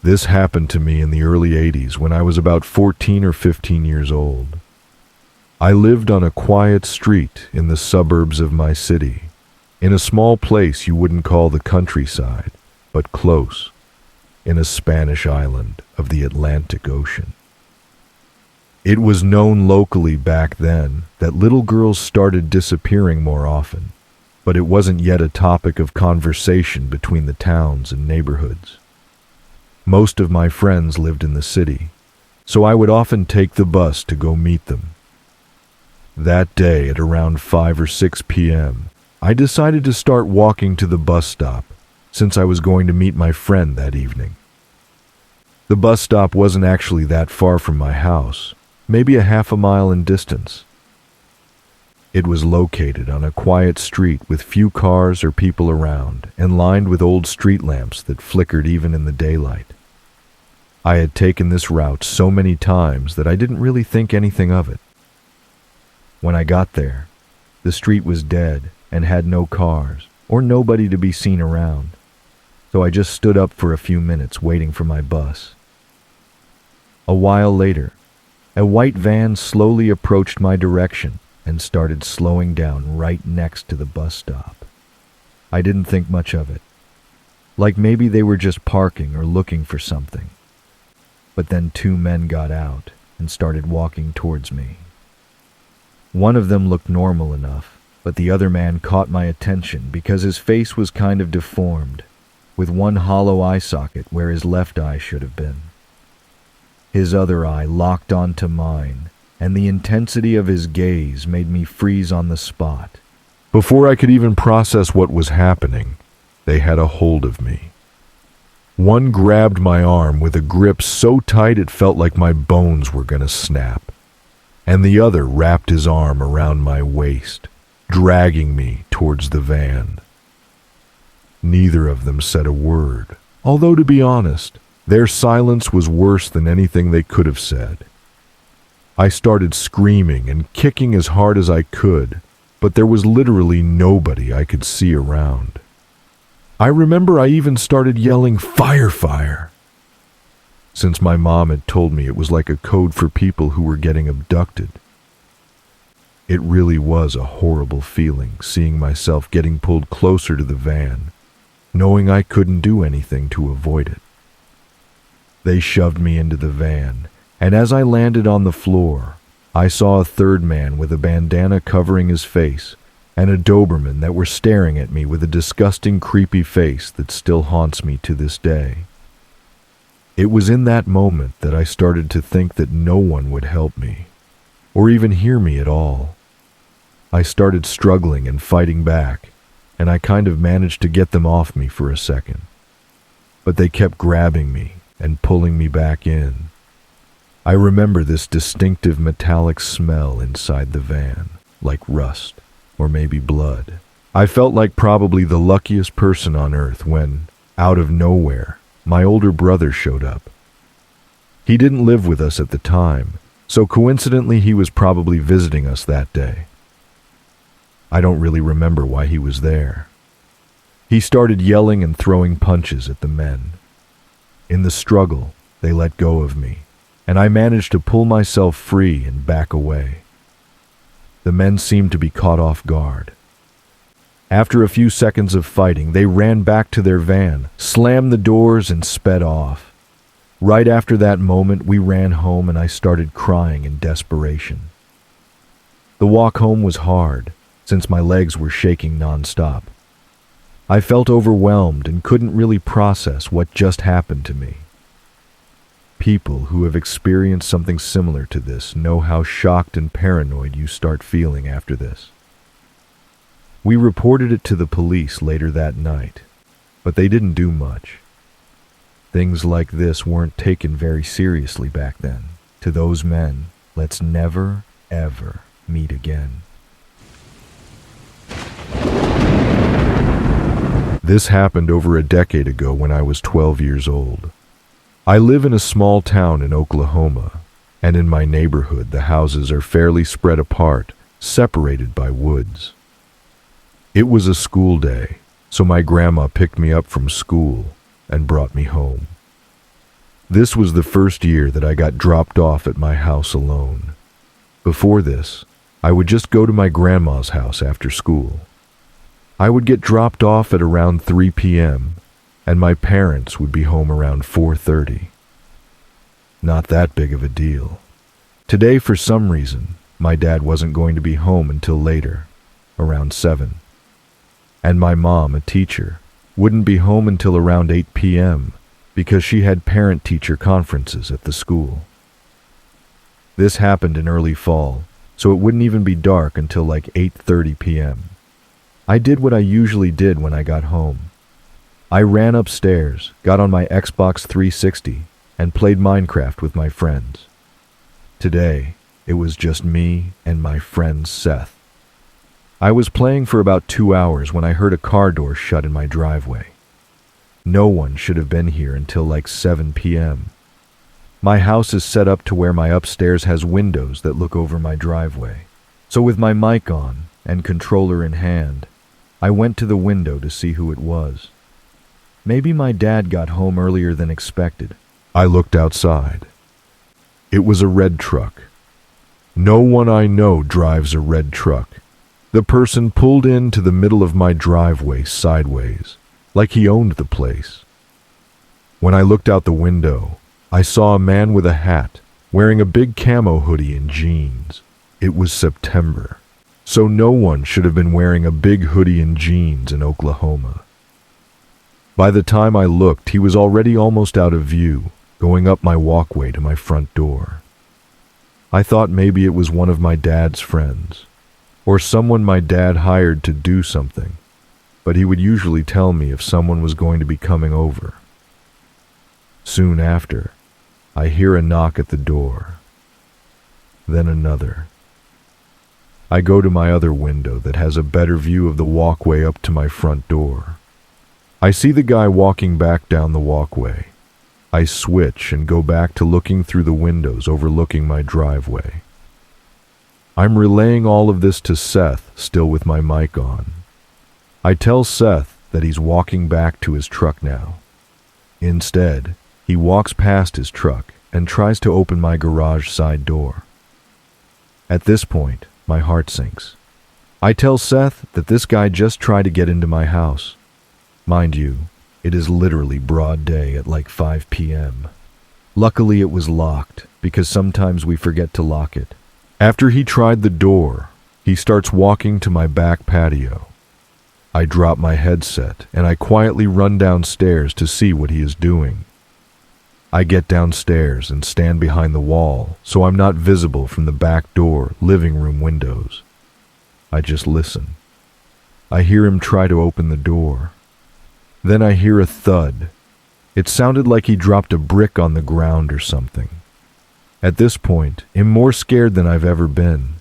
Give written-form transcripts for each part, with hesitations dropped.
This happened to me in the early 80s when I was about 14 or 15 years old. I lived on a quiet street in the suburbs of my city, in a small place you wouldn't call the countryside, but close, in a Spanish island of the Atlantic Ocean. It was known locally back then that little girls started disappearing more often, but it wasn't yet a topic of conversation between the towns and neighborhoods. Most of my friends lived in the city, so I would often take the bus to go meet them. That day at around 5 or 6 p.m., I decided to start walking to the bus stop since I was going to meet my friend that evening. The bus stop wasn't actually that far from my house, maybe a half a mile in distance. It was located on a quiet street with few cars or people around and lined with old street lamps that flickered even in the daylight. I had taken this route so many times that I didn't really think anything of it. When I got there, the street was dead and had no cars or nobody to be seen around, so I just stood up for a few minutes waiting for my bus. A while later, a white van slowly approached my direction and started slowing down right next to the bus stop. I didn't think much of it, like maybe they were just parking or looking for something. But then two men got out and started walking towards me. One of them looked normal enough, but the other man caught my attention because his face was kind of deformed, with one hollow eye socket where his left eye should have been. His other eye locked onto mine, and the intensity of his gaze made me freeze on the spot. Before I could even process what was happening, they had a hold of me. One grabbed my arm with a grip so tight it felt like my bones were going to snap, and the other wrapped his arm around my waist, dragging me towards the van. Neither of them said a word, although to be honest, their silence was worse than anything they could have said. I started screaming and kicking as hard as I could, but there was literally nobody I could see around. I remember I even started yelling, "Fire, fire!" since my mom had told me it was like a code for people who were getting abducted. It really was a horrible feeling seeing myself getting pulled closer to the van, knowing I couldn't do anything to avoid it. They shoved me into the van, and as I landed on the floor, I saw a third man with a bandana covering his face and a Doberman that were staring at me with a disgusting, creepy face that still haunts me to this day. It was in that moment that I started to think that no one would help me, or even hear me at all. I started struggling and fighting back, and I kind of managed to get them off me for a second. But they kept grabbing me and pulling me back in. I remember this distinctive metallic smell inside the van, like rust or maybe blood. I felt like probably the luckiest person on earth when, out of nowhere, my older brother showed up. He didn't live with us at the time, so coincidentally he was probably visiting us that day. I don't really remember why he was there. He started yelling and throwing punches at the men. In the struggle, they let go of me, and I managed to pull myself free and back away. The men seemed to be caught off guard. After a few seconds of fighting, they ran back to their van, slammed the doors, and sped off. Right after that moment, we ran home and I started crying in desperation. The walk home was hard, since my legs were shaking nonstop. I felt overwhelmed and couldn't really process what just happened to me. People who have experienced something similar to this know how shocked and paranoid you start feeling after this. We reported it to the police later that night, but they didn't do much. Things like this weren't taken very seriously back then. To those men, let's never, ever meet again. This happened over a decade ago when I was 12 years old. I live in a small town in Oklahoma, and in my neighborhood the houses are fairly spread apart, separated by woods. It was a school day, so my grandma picked me up from school and brought me home. This was the first year that I got dropped off at my house alone. Before this, I would just go to my grandma's house after school. I would get dropped off at around 3 p.m., and my parents would be home around 4:30. Not that big of a deal. Today, for some reason, my dad wasn't going to be home until later, around 7. And my mom, a teacher, wouldn't be home until around 8 p.m. because she had parent-teacher conferences at the school. This happened in early fall, so it wouldn't even be dark until like 8:30 p.m. I did what I usually did when I got home. I ran upstairs, got on my Xbox 360, and played Minecraft with my friends. Today, it was just me and my friend Seth. I was playing for about 2 hours when I heard a car door shut in my driveway. No one should have been here until like 7 p.m. My house is set up to where my upstairs has windows that look over my driveway. So with my mic on and controller in hand, I went to the window to see who it was. Maybe my dad got home earlier than expected. I looked outside. It was a red truck. No one I know drives a red truck. The person pulled into the middle of my driveway sideways, like he owned the place. When I looked out the window, I saw a man with a hat, wearing a big camo hoodie and jeans. It was September, so no one should have been wearing a big hoodie and jeans in Oklahoma. By the time I looked, he was already almost out of view, going up my walkway to my front door. I thought maybe it was one of my dad's friends, or someone my dad hired to do something, but he would usually tell me if someone was going to be coming over. Soon after, I hear a knock at the door, then another. I go to my other window that has a better view of the walkway up to my front door. I see the guy walking back down the walkway. I switch and go back to looking through the windows overlooking my driveway. I'm relaying all of this to Seth, still with my mic on. I tell Seth that he's walking back to his truck now. Instead, he walks past his truck and tries to open my garage side door. At this point, my heart sinks. I tell Seth that this guy just tried to get into my house. Mind you, it is literally broad day at like 5 p.m. Luckily it was locked, because sometimes we forget to lock it. After he tried the door, he starts walking to my back patio. I drop my headset and I quietly run downstairs to see what he is doing. I get downstairs and stand behind the wall so I'm not visible from the back door, living room windows. I just listen. I hear him try to open the door. Then I hear a thud. It sounded like he dropped a brick on the ground or something. At this point, I'm more scared than I've ever been.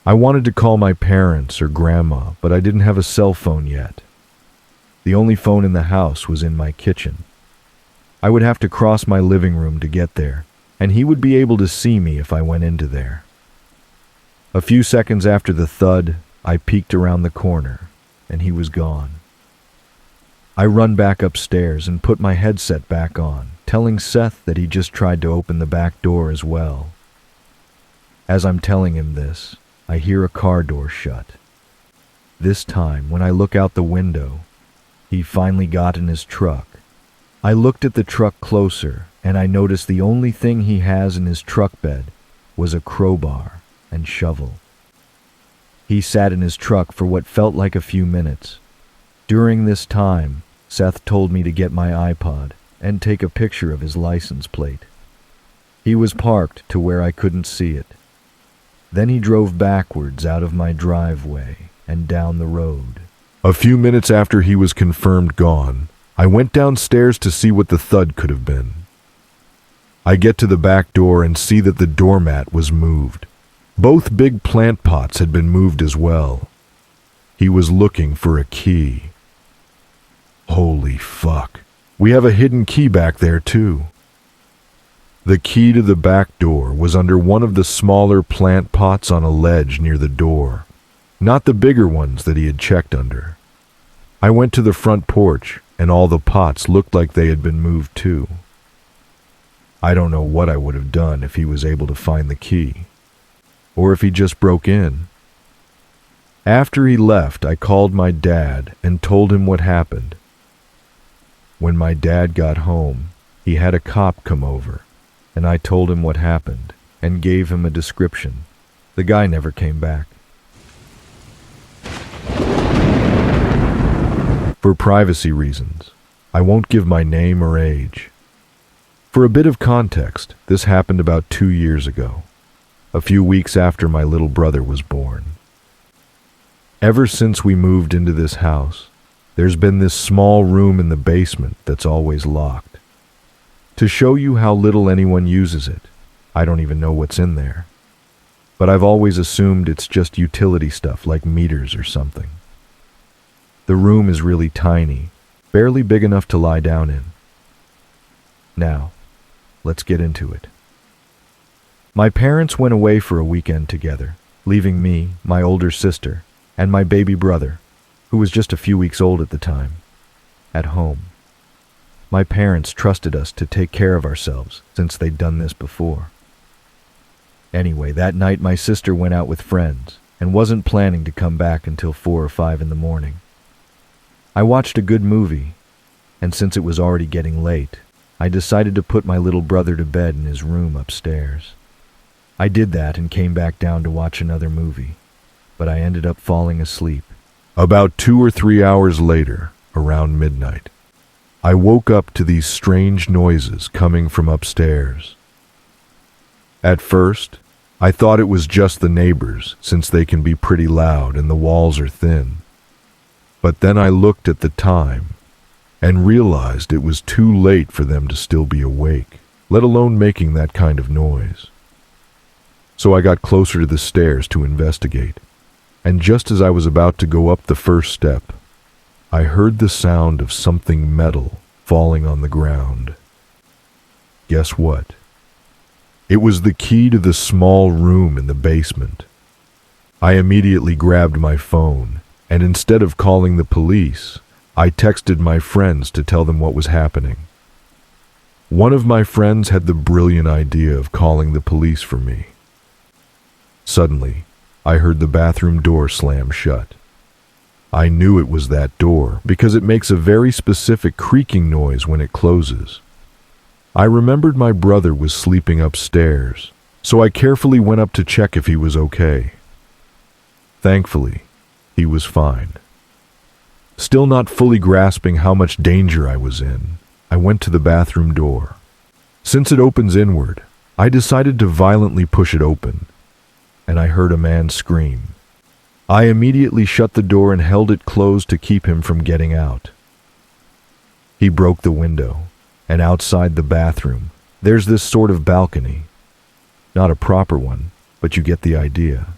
I wanted to call my parents or grandma, but I didn't have a cell phone yet. The only phone in the house was in my kitchen. I would have to cross my living room to get there, and he would be able to see me if I went into there. A few seconds after the thud, I peeked around the corner, and he was gone. I run back upstairs and put my headset back on, telling Seth that he just tried to open the back door as well. As I'm telling him this, I hear a car door shut. This time, when I look out the window, he finally got in his truck. I looked at the truck closer, and I noticed the only thing he has in his truck bed was a crowbar and shovel. He sat in his truck for what felt like a few minutes. During this time, Seth told me to get my iPod and take a picture of his license plate. He was parked to where I couldn't see it. Then he drove backwards out of my driveway and down the road. A few minutes after he was confirmed gone, I went downstairs to see what the thud could have been. I get to the back door and see that the doormat was moved. Both big plant pots had been moved as well. He was looking for a key. Holy fuck. We have a hidden key back there too. The key to the back door was under one of the smaller plant pots on a ledge near the door, not the bigger ones that he had checked under. I went to the front porch, and all the pots looked like they had been moved too. I don't know what I would have done if he was able to find the key, or if he just broke in. After he left, I called my dad and told him what happened. When my dad got home, he had a cop come over, and I told him what happened and gave him a description. The guy never came back. For privacy reasons, I won't give my name or age. For a bit of context, this happened about 2 years ago, a few weeks after my little brother was born. Ever since we moved into this house, there's been this small room in the basement that's always locked. To show you how little anyone uses it, I don't even know what's in there. But I've always assumed it's just utility stuff like meters or something. The room is really tiny, barely big enough to lie down in. Now, let's get into it. My parents went away for a weekend together, leaving me, my older sister, and my baby brother, who was just a few weeks old at the time, at home. My parents trusted us to take care of ourselves since they'd done this before. Anyway, that night my sister went out with friends and wasn't planning to come back until 4 or 5 in the morning. I watched a good movie, and since it was already getting late, I decided to put my little brother to bed in his room upstairs. I did that and came back down to watch another movie, but I ended up falling asleep. About 2 or 3 hours later, around midnight, I woke up to these strange noises coming from upstairs. At first, I thought it was just the neighbors, since they can be pretty loud and the walls are thin. But then I looked at the time and realized it was too late for them to still be awake, let alone making that kind of noise. So I got closer to the stairs to investigate, and just as I was about to go up the first step, I heard the sound of something metal falling on the ground. Guess what? It was the key to the small room in the basement. I immediately grabbed my phone, and instead of calling the police, I texted my friends to tell them what was happening. One of my friends had the brilliant idea of calling the police for me. Suddenly, I heard the bathroom door slam shut. I knew it was that door because it makes a very specific creaking noise when it closes. I remembered my brother was sleeping upstairs, so I carefully went up to check if he was okay. Thankfully, he was fine. Still not fully grasping how much danger I was in, I went to the bathroom door. Since it opens inward, I decided to violently push it open, and I heard a man scream. I immediately shut the door and held it closed to keep him from getting out. He broke the window, and outside the bathroom, there's this sort of balcony. Not a proper one, but you get the idea.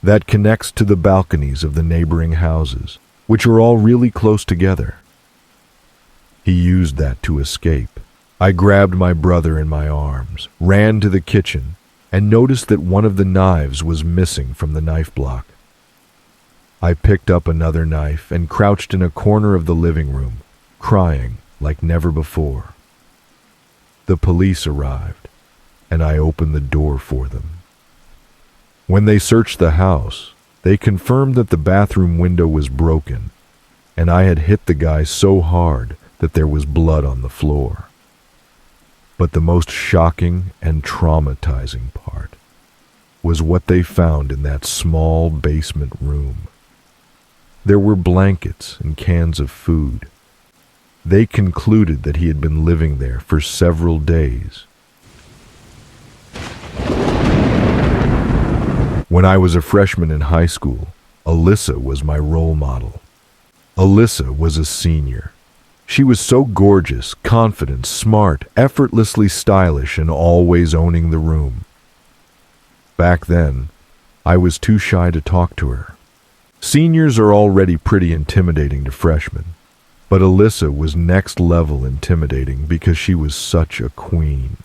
That connects to the balconies of the neighboring houses, which are all really close together. He used that to escape. I grabbed my brother in my arms, ran to the kitchen, and noticed that one of the knives was missing from the knife block. I picked up another knife and crouched in a corner of the living room, crying like never before. The police arrived, and I opened the door for them. When they searched the house, they confirmed that the bathroom window was broken, and I had hit the guy so hard that there was blood on the floor. But the most shocking and traumatizing part was what they found in that small basement room. There were blankets and cans of food. They concluded that he had been living there for several days. When I was a freshman in high school, Alyssa was my role model. Alyssa was a senior. She was so gorgeous, confident, smart, effortlessly stylish, and always owning the room. Back then, I was too shy to talk to her. Seniors are already pretty intimidating to freshmen, but Alyssa was next level intimidating because she was such a queen.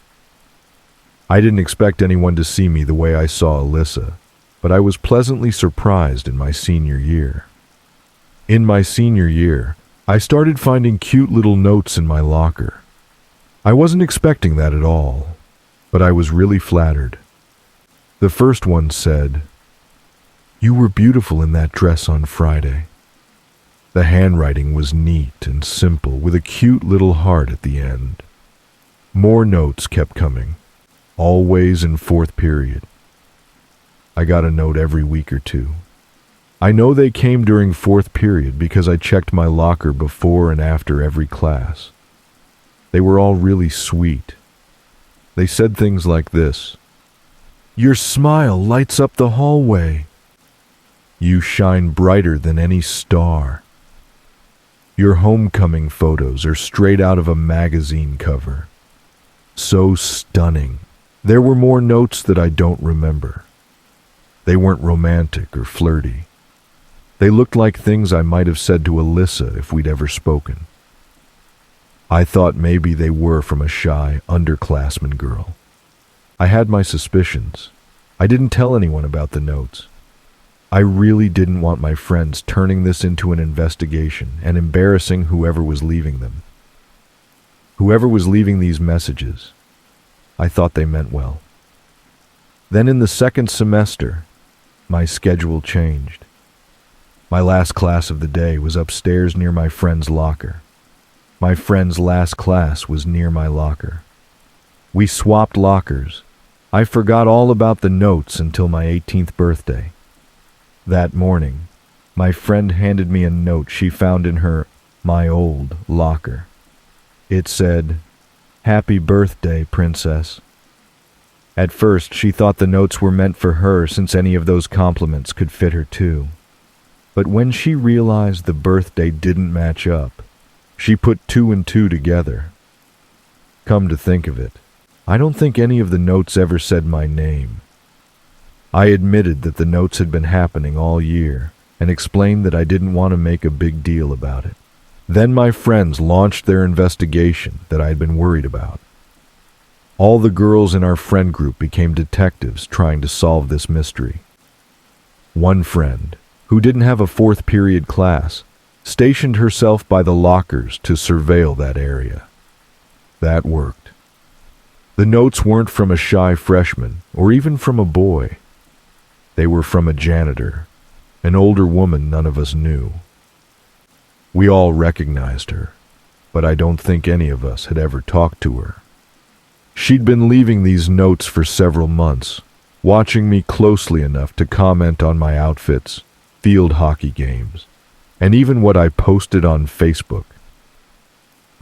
I didn't expect anyone to see me the way I saw Alyssa, but I was pleasantly surprised in my senior year. In my senior year, I started finding cute little notes in my locker. I wasn't expecting that at all, but I was really flattered. The first one said, "You were beautiful in that dress on Friday." The handwriting was neat and simple, with a cute little heart at the end. More notes kept coming, always in fourth period. I got a note every week or two. I know they came during fourth period because I checked my locker before and after every class. They were all really sweet. They said things like this: "Your smile lights up the hallway." "You shine brighter than any star." "Your homecoming photos are straight out of a magazine cover." So stunning. There were more notes that I don't remember. They weren't romantic or flirty. They looked like things I might have said to Alyssa if we'd ever spoken. I thought maybe they were from a shy, underclassman girl. I had my suspicions. I didn't tell anyone about the notes. I really didn't want my friends turning this into an investigation and embarrassing whoever was leaving them. Whoever was leaving these messages, I thought they meant well. Then in the second semester, my schedule changed. My last class of the day was upstairs near my friend's locker. My friend's last class was near my locker. We swapped lockers. I forgot all about the notes until my 18th birthday. That morning, my friend handed me a note she found in my old locker. It said, "Happy birthday, Princess." At first, she thought the notes were meant for her since any of those compliments could fit her too. But when she realized the birthday didn't match up, she put two and two together. Come to think of it, I don't think any of the notes ever said my name. I admitted that the notes had been happening all year and explained that I didn't want to make a big deal about it. Then my friends launched their investigation that I had been worried about. All the girls in our friend group became detectives trying to solve this mystery. One friend, who didn't have a fourth period class, stationed herself by the lockers to surveil that area. That worked. The notes weren't from a shy freshman or even from a boy. They were from a janitor, an older woman none of us knew. We all recognized her, but I don't think any of us had ever talked to her. She'd been leaving these notes for several months, watching me closely enough to comment on my outfits, field hockey games, and even what I posted on Facebook.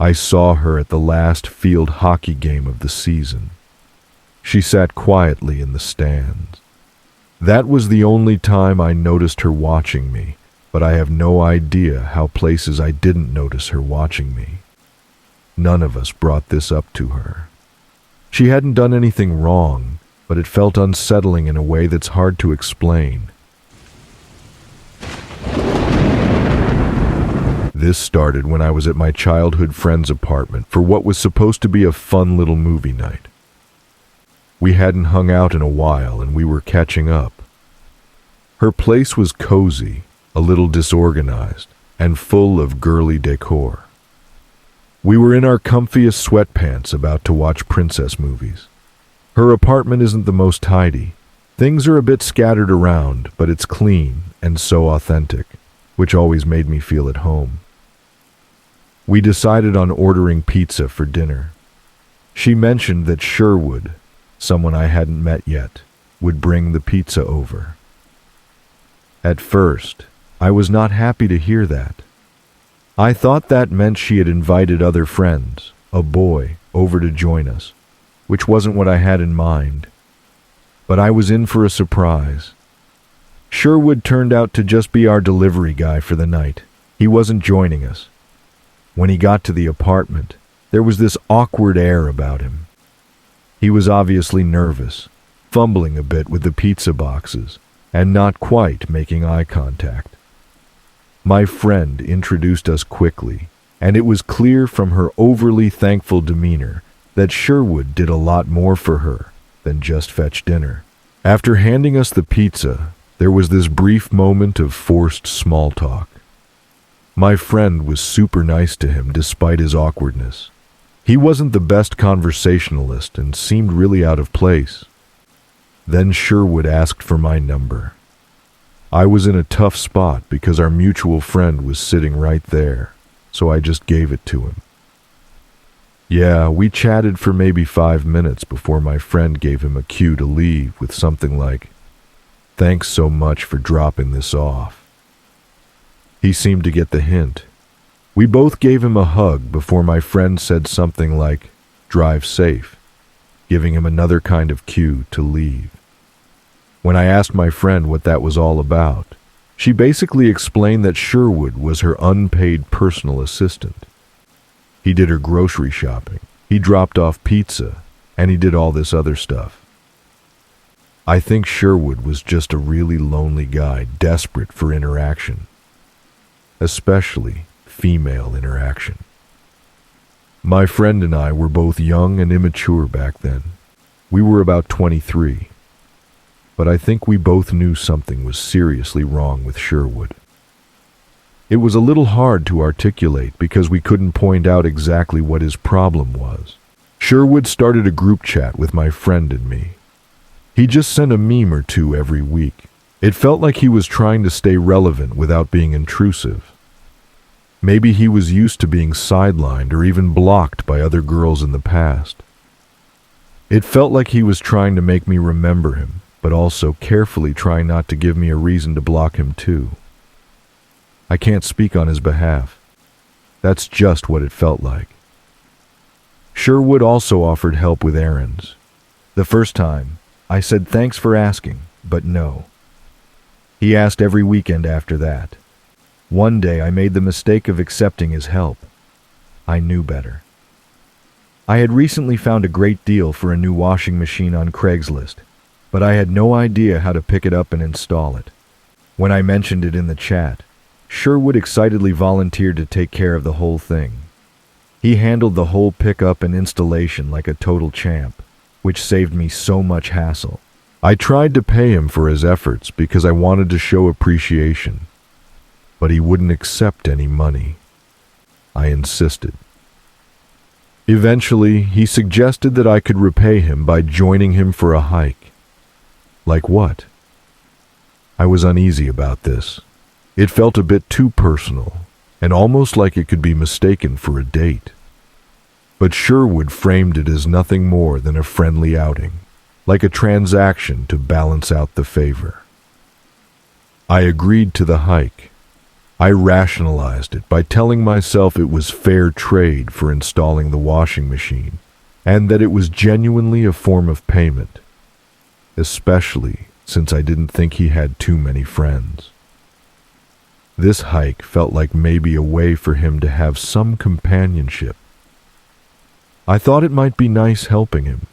I saw her at the last field hockey game of the season. She sat quietly in the stands. That was the only time I noticed her watching me, but I have no idea how places I didn't notice her watching me. None of us brought this up to her. She hadn't done anything wrong, but it felt unsettling in a way that's hard to explain. This started when I was at my childhood friend's apartment for what was supposed to be a fun little movie night. We hadn't hung out in a while and we were catching up. Her place was cozy, a little disorganized, and full of girly decor. We were in our comfiest sweatpants about to watch princess movies. Her apartment isn't the most tidy. Things are a bit scattered around, but it's clean and so authentic, which always made me feel at home. We decided on ordering pizza for dinner. She mentioned that Sherwood, someone I hadn't met yet, would bring the pizza over. At first, I was not happy to hear that. I thought that meant she had invited other friends, a boy, over to join us, which wasn't what I had in mind. But I was in for a surprise. Sherwood turned out to just be our delivery guy for the night. He wasn't joining us. When he got to the apartment, there was this awkward air about him. He was obviously nervous, fumbling a bit with the pizza boxes, and not quite making eye contact. My friend introduced us quickly, and it was clear from her overly thankful demeanor that Sherwood did a lot more for her than just fetch dinner. After handing us the pizza, there was this brief moment of forced small talk. My friend was super nice to him despite his awkwardness. He wasn't the best conversationalist and seemed really out of place. Then Sherwood asked for my number. I was in a tough spot because our mutual friend was sitting right there, so I just gave it to him. Yeah, we chatted for maybe 5 minutes before my friend gave him a cue to leave with something like, "Thanks so much for dropping this off." He seemed to get the hint. We both gave him a hug before my friend said something like, "Drive safe," giving him another kind of cue to leave. When I asked my friend what that was all about, she basically explained that Sherwood was her unpaid personal assistant. He did her grocery shopping, he dropped off pizza, and he did all this other stuff. I think Sherwood was just a really lonely guy desperate for interaction, especially female interaction. My friend and I were both young and immature back then. We were about 23. But I think we both knew something was seriously wrong with Sherwood. It was a little hard to articulate because we couldn't point out exactly what his problem was. Sherwood started a group chat with my friend and me. He just sent a meme or two every week. It felt like he was trying to stay relevant without being intrusive. Maybe he was used to being sidelined or even blocked by other girls in the past. It felt like he was trying to make me remember him, but also carefully trying not to give me a reason to block him too. I can't speak on his behalf. That's just what it felt like. Sherwood also offered help with errands. The first time, I said thanks for asking, but no. He asked every weekend after that. One day I made the mistake of accepting his help. I knew better. I had recently found a great deal for a new washing machine on Craigslist, but I had no idea how to pick it up and install it. When I mentioned it in the chat, Sherwood excitedly volunteered to take care of the whole thing. He handled the whole pickup and installation like a total champ, which saved me so much hassle. I tried to pay him for his efforts because I wanted to show appreciation, but he wouldn't accept any money. I insisted. Eventually, he suggested that I could repay him by joining him for a hike. Like what? I was uneasy about this. It felt a bit too personal, and almost like it could be mistaken for a date. But Sherwood framed it as nothing more than a friendly outing, like a transaction to balance out the favor. I agreed to the hike. I rationalized it by telling myself it was fair trade for installing the washing machine, and that it was genuinely a form of payment, especially since I didn't think he had too many friends. This hike felt like maybe a way for him to have some companionship. I thought it might be nice helping him.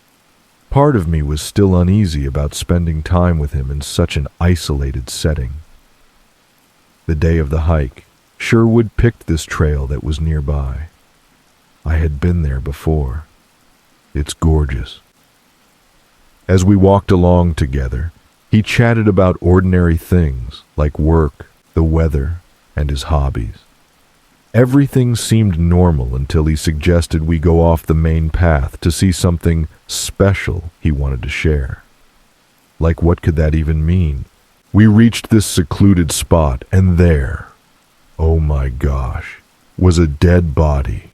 Part of me was still uneasy about spending time with him in such an isolated setting. The day of the hike, Sherwood picked this trail that was nearby. I had been there before. It's gorgeous. As we walked along together, he chatted about ordinary things like work, the weather, and his hobbies. Everything seemed normal until he suggested we go off the main path to see something special he wanted to share. Like what could that even mean? We reached this secluded spot, and there, oh my gosh, was a dead body.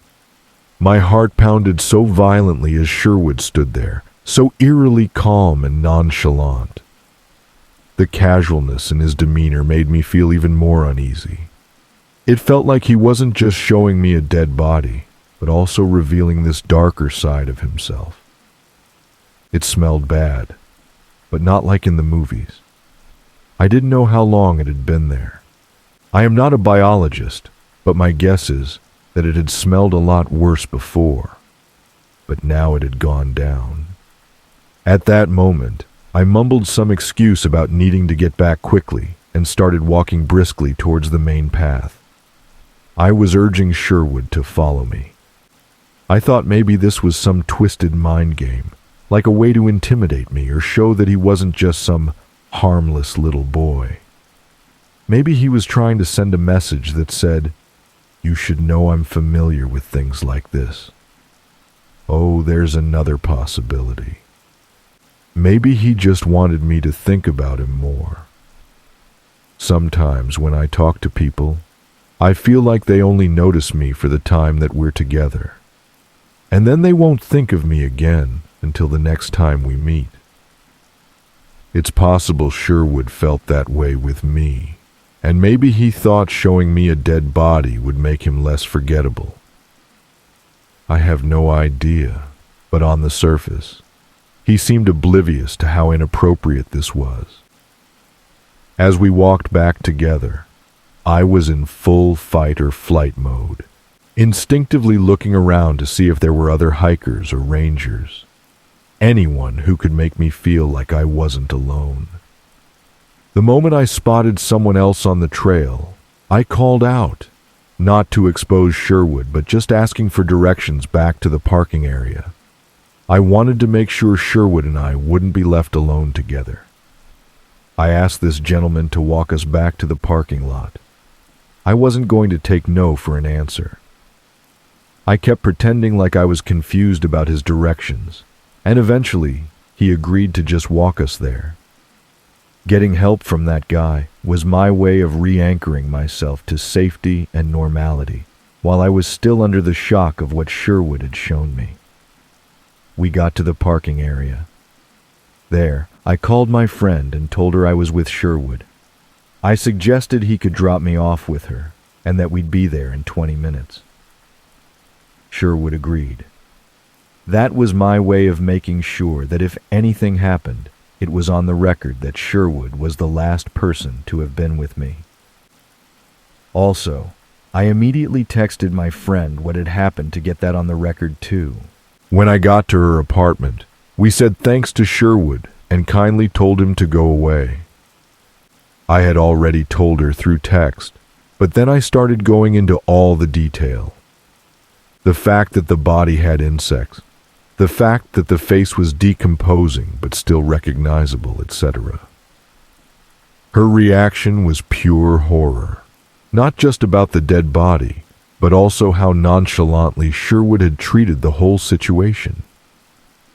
My heart pounded so violently as Sherwood stood there, so eerily calm and nonchalant. The casualness in his demeanor made me feel even more uneasy. It felt like he wasn't just showing me a dead body, but also revealing this darker side of himself. It smelled bad, but not like in the movies. I didn't know how long it had been there. I am not a biologist, but my guess is that it had smelled a lot worse before, but now it had gone down. At that moment, I mumbled some excuse about needing to get back quickly and started walking briskly towards the main path. I was urging Sherwood to follow me. I thought maybe this was some twisted mind game, like a way to intimidate me or show that he wasn't just some harmless little boy. Maybe he was trying to send a message that said, "You should know I'm familiar with things like this." Oh, there's another possibility. Maybe he just wanted me to think about him more. Sometimes when I talk to people, I feel like they only notice me for the time that we're together. And then they won't think of me again until the next time we meet. It's possible Sherwood felt that way with me, and maybe he thought showing me a dead body would make him less forgettable. I have no idea, but on the surface, he seemed oblivious to how inappropriate this was. As we walked back together, I was in full fight or flight mode, instinctively looking around to see if there were other hikers or rangers, anyone who could make me feel like I wasn't alone. The moment I spotted someone else on the trail, I called out, not to expose Sherwood, but just asking for directions back to the parking area. I wanted to make sure Sherwood and I wouldn't be left alone together. I asked this gentleman to walk us back to the parking lot. I wasn't going to take no for an answer. I kept pretending like I was confused about his directions, and eventually he agreed to just walk us there. Getting help from that guy was my way of re-anchoring myself to safety and normality, while I was still under the shock of what Sherwood had shown me. We got to the parking area. There, I called my friend and told her I was with Sherwood. I suggested he could drop me off with her, and that we'd be there in 20 minutes. Sherwood agreed. That was my way of making sure that if anything happened, it was on the record that Sherwood was the last person to have been with me. Also, I immediately texted my friend what had happened to get that on the record too. When I got to her apartment, we said thanks to Sherwood and kindly told him to go away. I had already told her through text, but then I started going into all the detail. The fact that the body had insects, the fact that the face was decomposing but still recognizable, etc. Her reaction was pure horror, not just about the dead body, but also how nonchalantly Sherwood had treated the whole situation.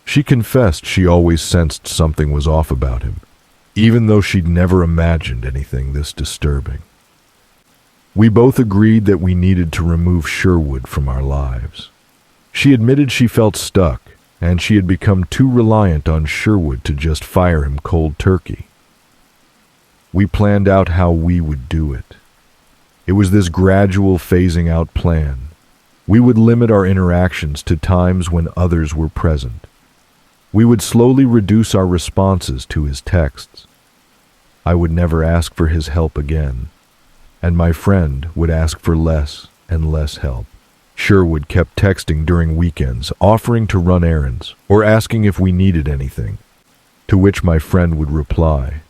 She confessed she always sensed something was off about him, even though she'd never imagined anything this disturbing. We both agreed that we needed to remove Sherwood from our lives. She admitted she felt stuck, and she had become too reliant on Sherwood to just fire him cold turkey. We planned out how we would do it. It was this gradual phasing out plan. We would limit our interactions to times when others were present. We would slowly reduce our responses to his texts. I would never ask for his help again, and my friend would ask for less and less help. Sherwood kept texting during weekends, offering to run errands or asking if we needed anything, to which my friend would reply,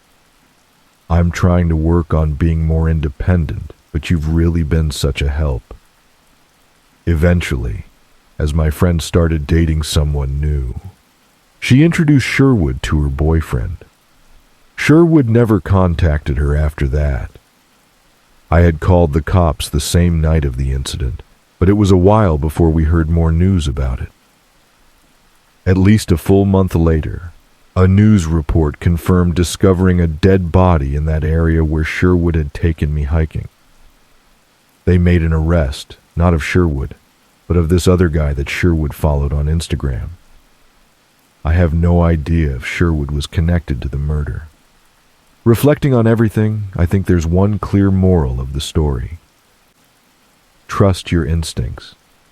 "I'm trying to work on being more independent, but you've really been such a help." Eventually, as my friend started dating someone new, she introduced Sherwood to her boyfriend. Sherwood never contacted her after that. I had called the cops the same night of the incident, but it was a while before we heard more news about it. At least a full month later, a news report confirmed discovering a dead body in that area where Sherwood had taken me hiking. They made an arrest, not of Sherwood, but of this other guy that Sherwood followed on Instagram. I have no idea if Sherwood was connected to the murder. Reflecting on everything, I think there's one clear moral of the story. Trust your instincts.